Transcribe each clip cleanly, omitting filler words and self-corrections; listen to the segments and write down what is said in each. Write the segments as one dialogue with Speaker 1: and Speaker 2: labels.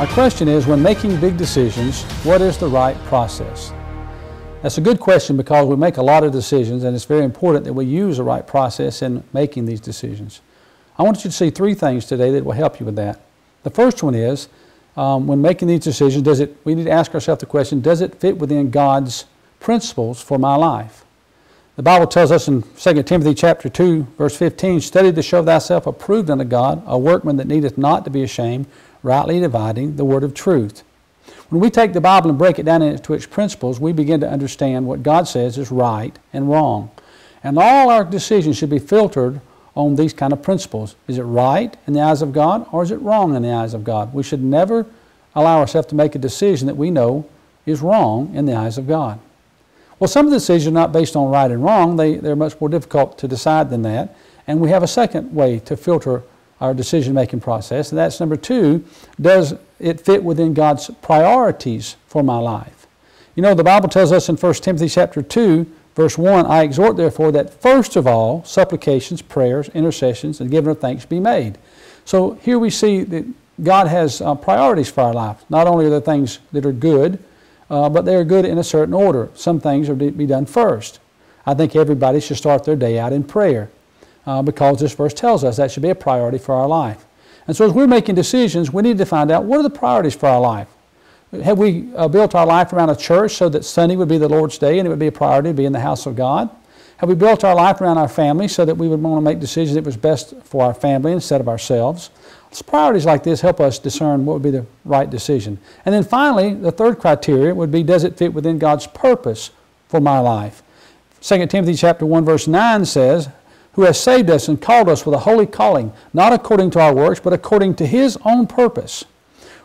Speaker 1: Our question is, when making big decisions, what is the right process? That's a good question because we make a lot of decisions, and it's very important that we use the right process in making these decisions. I want you to see three things today that will help you with that. The first one is, when making these decisions, we need to ask ourselves the question, does it fit within God's principles for my life? The Bible tells us in 2 Timothy chapter 2, verse 15, study to show thyself approved unto God, a workman that needeth not to be ashamed, rightly dividing the word of truth. When we take the Bible and break it down into its principles, we begin to understand what God says is right and wrong. And all our decisions should be filtered on these kind of principles. Is it right in the eyes of God, or is it wrong in the eyes of God? We should never allow ourselves to make a decision that we know is wrong in the eyes of God. Well, some of the decisions are not based on right and wrong. They're much more difficult to decide than that. And we have a second way to filter our decision-making process, and that's number two, does it fit within God's priorities for my life? You know, the Bible tells us in 1 Timothy chapter 2, verse 1, I exhort therefore that first of all supplications, prayers, intercessions, and giving of thanks be made. So here we see that God has priorities for our life. Not only are there things that are good, but they are good in a certain order. Some things are to be done first. I think everybody should start their day out in prayer. Because this verse tells us that should be a priority for our life. And so as we're making decisions, we need to find out what are the priorities for our life. Have we built our life around a church so that Sunday would be the Lord's day and it would be a priority to be in the house of God? Have we built our life around our family so that we would want to make decisions that was best for our family instead of ourselves? So priorities like this help us discern what would be the right decision. And then finally, the third criteria would be, does it fit within God's purpose for my life? 2 Timothy chapter 1 verse 9 says, who has saved us and called us with a holy calling, not according to our works, but according to His own purpose.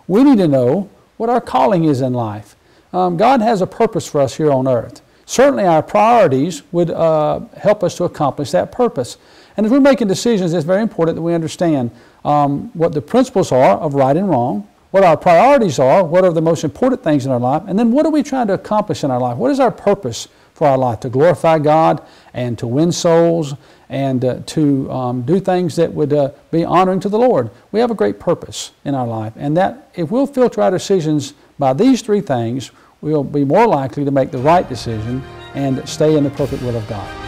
Speaker 1: We need to know what our calling is in life. God has a purpose for us here on earth. Certainly our priorities would help us to accomplish that purpose. And as we're making decisions, it's very important that we understand what the principles are of right and wrong, what our priorities are, what are the most important things in our life, and then what are we trying to accomplish in our life? What is our purpose for our life? To glorify God and to win souls and to do things that would be honoring to the Lord. We have a great purpose in our life, and that if we'll filter our decisions by these three things, we'll be more likely to make the right decision and stay in the perfect will of God.